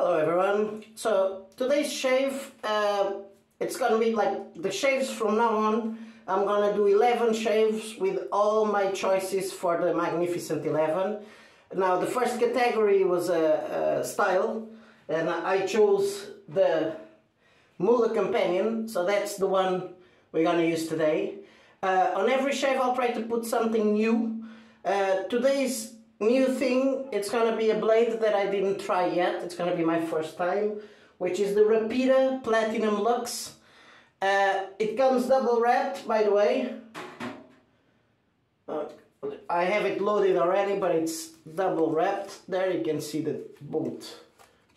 Hello everyone. So today's shave, it's gonna be like the shaves from now on. I'm gonna do 11 shaves with all my choices for the Magnificent 11. Now the first category was a style, and I chose the MÜHLE Companion, so that's the one we're gonna use today. On every shave I'll try to put something new. Today's new thing, it's gonna be a blade that I didn't try yet. It's gonna be my first time, which is the Rapira Platinum Luxe. It comes double wrapped, by the way. I have it loaded already, but it's double wrapped. There you can see the bolt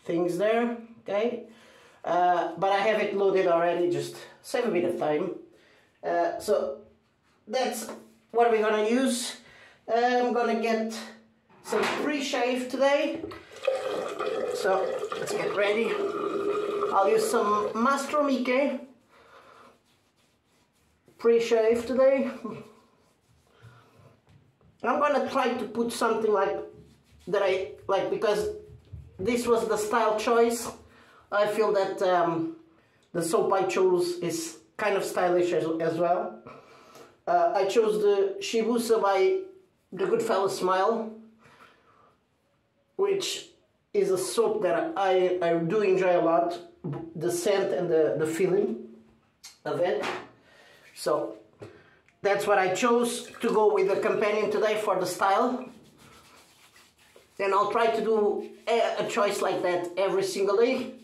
things there, okay? But I have it loaded already, just save a bit of time. So that's what we're gonna use. I'm gonna get some pre-shave today, so let's get ready. I'll use some Mastro Miche pre-shave today. I'm gonna try to put something like that I like, because this was the style choice. I feel that the soap I chose is kind of stylish as well. I chose the Shibusa by the Goodfellas Smile, which is a soap that I do enjoy a lot, the scent and the feeling of it. So that's what I chose to go with the Companion today for the style. And I'll try to do a choice like that every single day.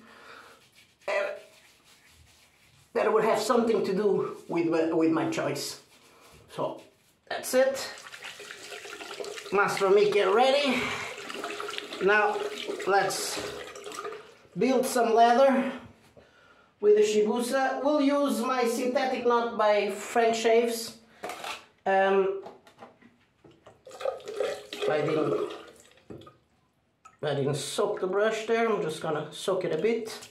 That would have something to do with my choice. So that's it. Mastro Miche ready. Now let's build some leather with the Shibusa. We'll use my synthetic knot by Frank Shaves. I didn't soak the brush there. I'm just gonna soak it a bit.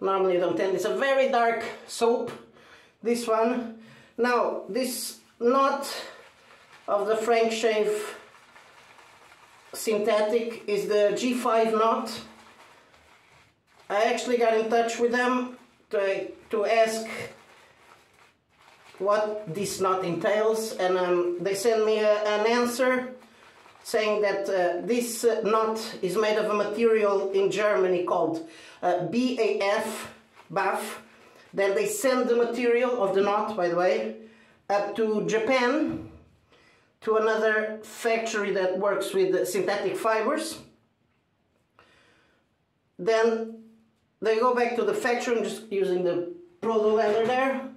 Normally I don't tend. It's a very dark soap, this one. Now this knot of the Frank Shave synthetic is the G5 knot. I actually got in touch with them to ask what this knot entails, and they sent me an answer saying that this knot is made of a material in Germany called BAF. Then they send the material of the knot, by the way, up to Japan, to another factory that works with synthetic fibers. Then they go back to the factory. I'm just using the proto leather there.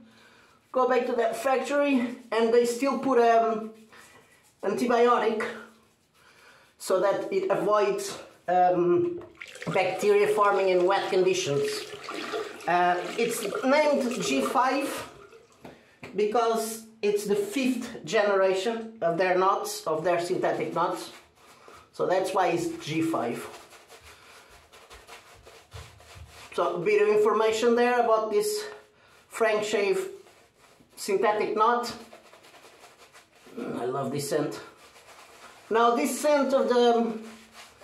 Go back to that factory, and they still put antibiotic so that it avoids bacteria forming in wet conditions. It's named G5 because it's the 5th generation of their knots, of their synthetic knots. So that's why it's G5. So a bit of information there about this Frank Shave synthetic knot. I love this scent. Now this scent of the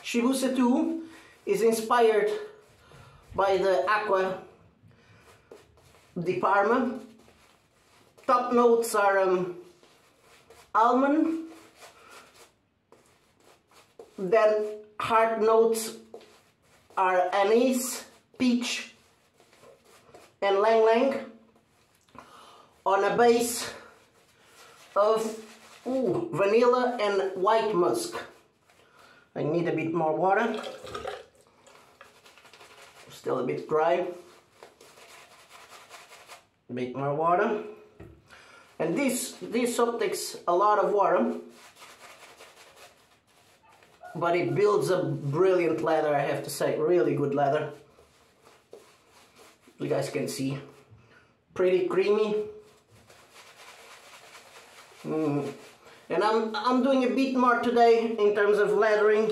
Shibusa 2 is inspired by the Aqua di Parma. Top notes are almond. Then heart notes are anise, peach and lang lang, on a base of vanilla and white musk. I need a bit more water. Still a bit dry. A bit more water. And this soap takes a lot of water, but it builds a brilliant leather, I have to say. Really good leather. You guys can see. Pretty creamy. And I'm doing a bit more today in terms of leathering,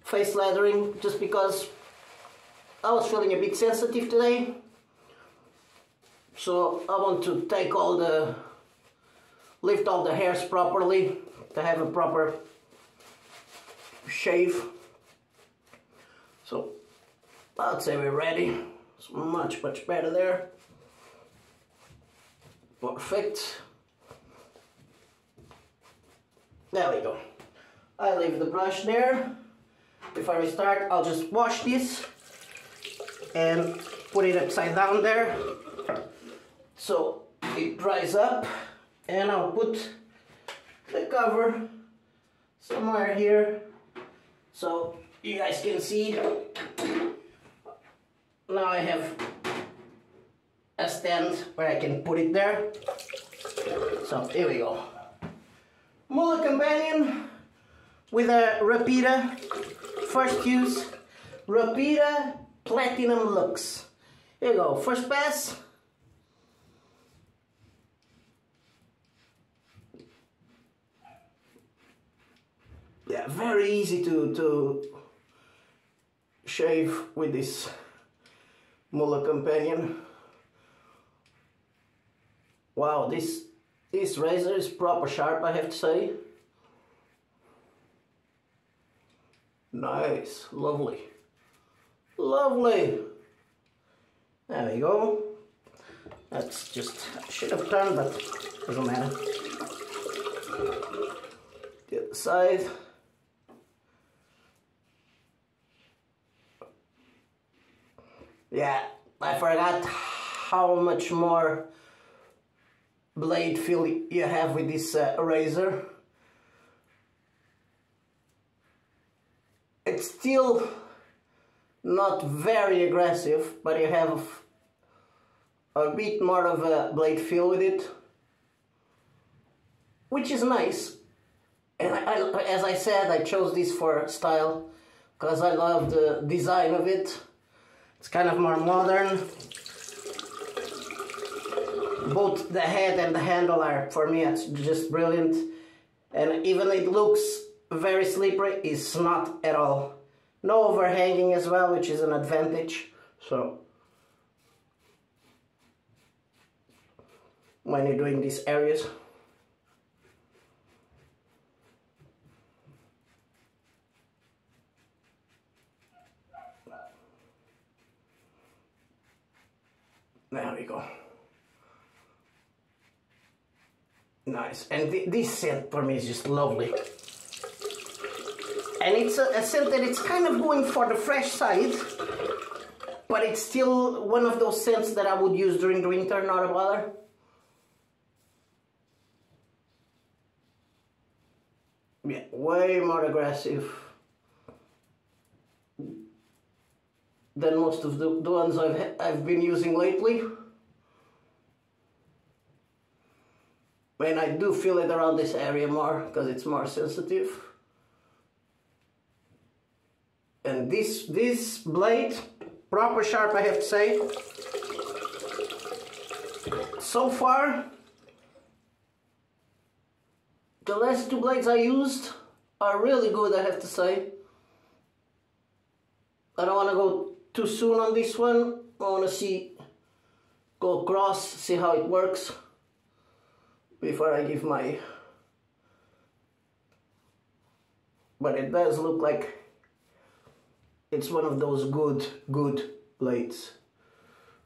face leathering, just because I was feeling a bit sensitive today. So I want to take lift all the hairs properly to have a proper shave. So I'd say we're ready. It's much better there. Perfect. There we go. I leave the brush there. Before we start, I'll just wash this and put it upside down there so it dries up, and I'll put the cover somewhere here so you guys can see. Now I have a stand where I can put it there. So here we go. MÜHLE companion with a Rapira, first use, Rapira Platinum Lux. Here you go, first pass. Yeah, very easy to shave with this MÜHLE companion. Wow, this razor is proper sharp, I have to say. Nice, lovely. Lovely. There we go. That's just, I should have turned, but doesn't matter. The other side. Yeah, I forgot how much more blade feel you have with this razor. It's still not very aggressive, but you have a bit more of a blade feel with it, which is nice. And as I said, I chose this for style because I love the design of it. It's kind of more modern. Both the head and the handle are, for me, it's just brilliant. And even it looks very slippery, it's not at all. No overhanging as well, which is an advantage. So when you're doing these areas. There we go. Nice, and this scent for me is just lovely. And it's a scent that it's kind of going for the fresh side, but it's still one of those scents that I would use during the winter, not a bother. Yeah, way more aggressive than most of the ones I've been using lately. And I do feel it around this area more because it's more sensitive. And this blade, proper sharp, I have to say. So far, the last two blades I used are really good, I have to say. I don't want to go too soon on this one. I want to go across, see how it works before I give my... But it does look like it's one of those good blades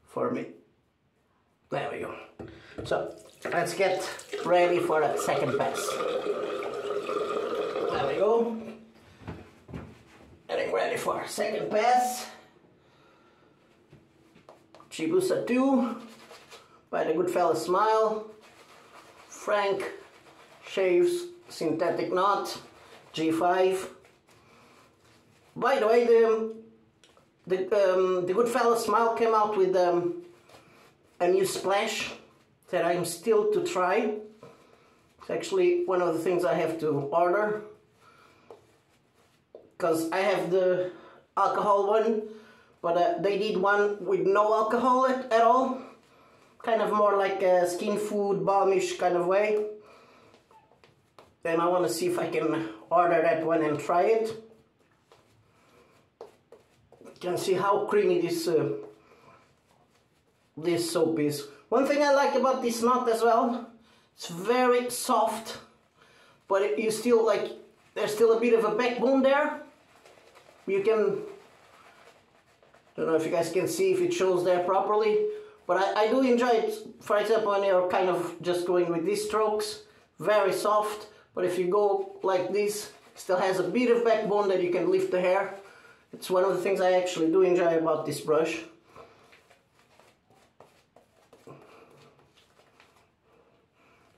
for me. There we go. So let's get ready for a second pass. There we go. Getting ready for a second pass. Shibusa 2 by the Goodfellas Smile. Frank Shaves Synthetic Knot G5. By the way, the Goodfellas Smile came out with a new splash that I'm still to try. It's actually one of the things I have to order, because I have the alcohol one, but they did one with no alcohol at all. Kind of more like a skin food, balmish kind of way. And I want to see if I can order that one and try it. You can see how creamy this soap is. One thing I like about this knot as well, it's very soft, but you still like, there's still a bit of a backbone there. You can Don't know if you guys can see if it shows there properly, but I do enjoy it. For example, when you're kind of just going with these strokes, very soft, but if you go like this, still has a bit of backbone that you can lift the hair. It's one of the things I actually do enjoy about this brush.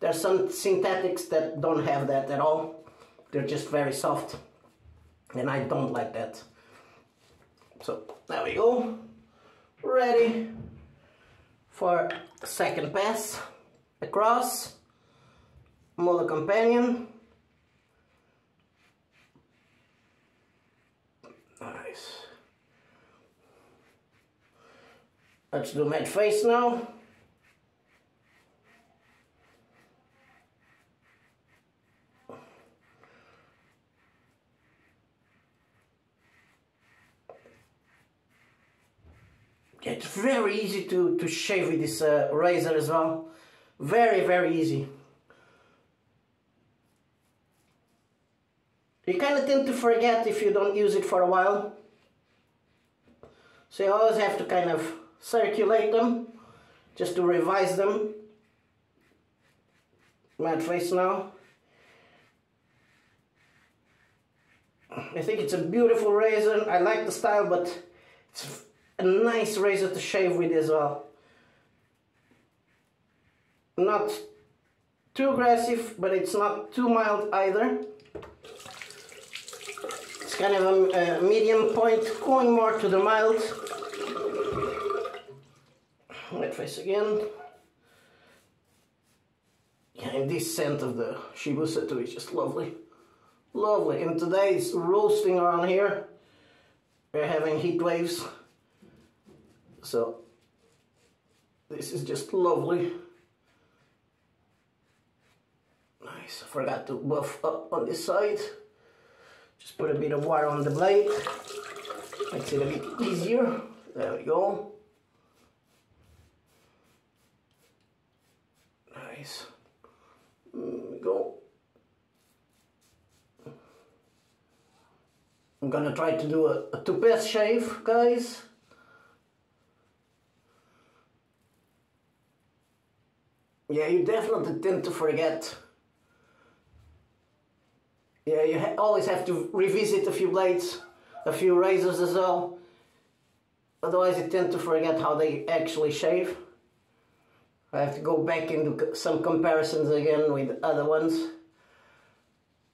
There's some synthetics that don't have that at all. They're just very soft, and I don't like that. So there we go, ready for second pass across, MÜHLE companion. Nice. Let's do matte face now. It's very easy to shave with this razor as well. Very easy. You kind of tend to forget if you don't use it for a while. So you always have to kind of circulate them, just to revise them. Matte face now. I think it's a beautiful razor. I like the style, but it's a nice razor to shave with as well. Not too aggressive, but it's not too mild either. It's kind of a medium point, going more to the mild. Matte face again. Yeah, and this scent of the Shibusa too is just lovely. Lovely. And today it's roasting around here. We're having heat waves. So this is just lovely. Nice. I forgot to buff up on this side. Just put a bit of water on the blade. Makes it a bit easier. There we go. Nice. There we go. I'm gonna try to do a two-pass shave, guys. Yeah, you definitely tend to forget. Yeah, you always have to revisit a few blades, a few razors as well. Otherwise you tend to forget how they actually shave. I have to go back into some comparisons again with other ones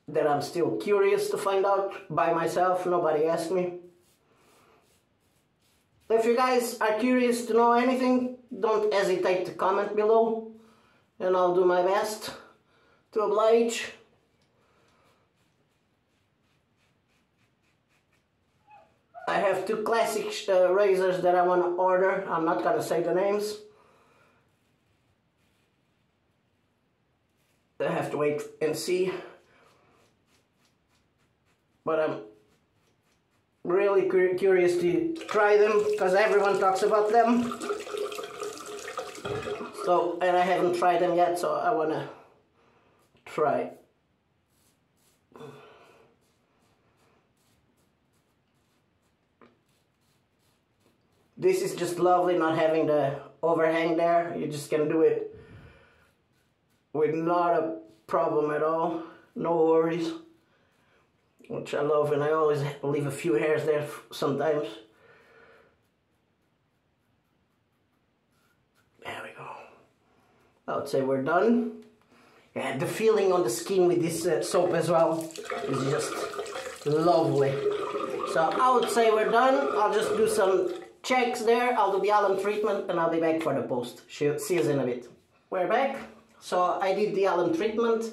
that I'm still curious to find out by myself. Nobody asked me. If you guys are curious to know anything, don't hesitate to comment below, and I'll do my best to oblige. I have two classic razors that I want to order. I'm not gonna say the names. I have to wait and see. But I'm really curious to try them because everyone talks about them. So, and I haven't tried them yet, so I want to try. This is just lovely, not having the overhang there. You just can do it with not a problem at all. No worries. Which I love, and I always leave a few hairs there sometimes. There we go. I would say we're done. Yeah, the feeling on the skin with this soap as well is just lovely. So I would say we're done. I'll just do some checks there. I'll do the alum treatment and I'll be back for the post. See you in a bit. We're back. So I did the alum treatment.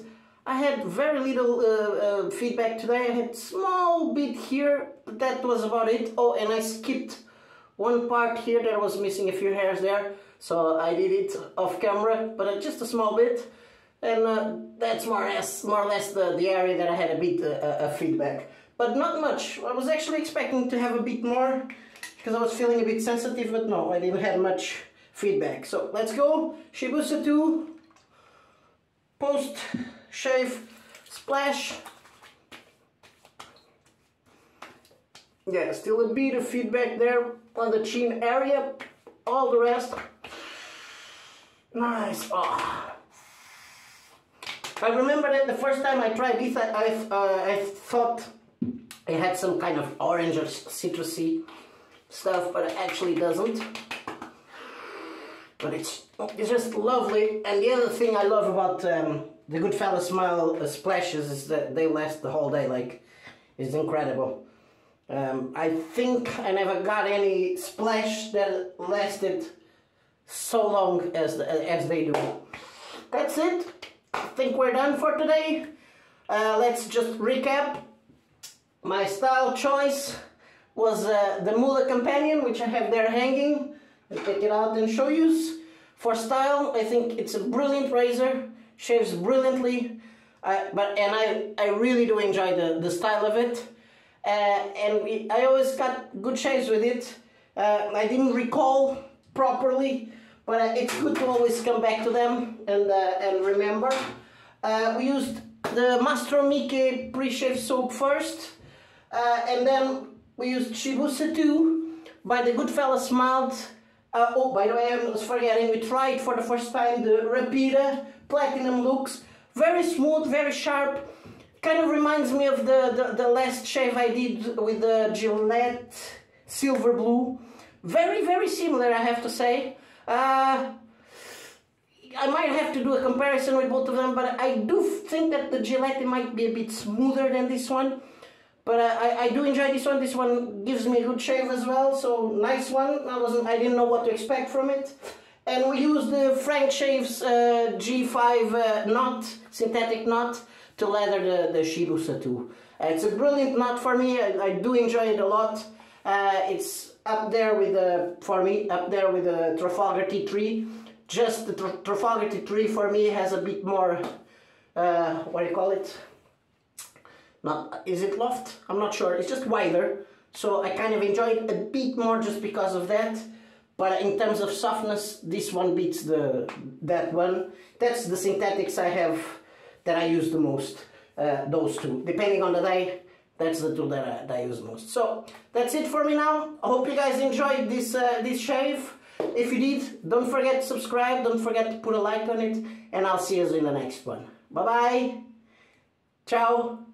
I had very little feedback today. I had a small bit here, but that was about it. Oh, and I skipped one part here. There was missing a few hairs there. So I did it off camera, but just a small bit. And that's more or less the area that I had a bit of feedback. But not much. I was actually expecting to have a bit more, because I was feeling a bit sensitive, but no, I didn't have much feedback. So let's go. Shibusa 2 post shave splash. Yeah, still a bit of feedback there on the chin area. All the rest, nice. Oh. I remember that the first time I tried this, I thought it had some kind of orange or citrusy stuff, but it actually doesn't. But it's just lovely. And the other thing I love about the Goodfellas Smile splashes is that they last the whole day. Like, it's incredible. I think I never got any splash that lasted so long as they do. That's it. I think we're done for today. Let's just recap. My style choice was the MÜHLE Companion, which I have there hanging. I'll take it out and show you. For style, I think it's a brilliant razor. Shaves brilliantly. I really do enjoy the style of it. I always got good shaves with it. I didn't recall properly, but it's good to always come back to them and remember. We used the Mastro Miche pre-shave soap first, and then we used Shibusa 2 by the Goodfellas Smile. Oh, by the way, I was forgetting, we tried for the first time the Rapira Platinum Looks. Very smooth, very sharp. Kind of reminds me of the last shave I did with the Gillette Silver Blue. Very, very similar, I have to say. I might have to do a comparison with both of them, but I do think that the Gillette might be a bit smoother than this one. But I do enjoy this one. This one gives me a good shave as well, so nice one. I didn't know what to expect from it. And we used the Frank Shaves G5 knot, synthetic knot, to leather the Shibusa 2. It's a brilliant knot for me. I do enjoy it a lot. It's up there with the, for me, up there with the Trafalgar T3. Just the Trafalgar T3 for me has a bit more, what do you call it? Not, is it loft? I'm not sure. It's just wider. So I kind of enjoy it a bit more just because of that. But in terms of softness, this one beats that one. That's the synthetics I have that I use the most. Those two. Depending on the day, that's the two that I use most. So that's it for me now. I hope you guys enjoyed this shave. If you did, don't forget to subscribe. Don't forget to put a like on it. And I'll see you in the next one. Bye bye. Ciao.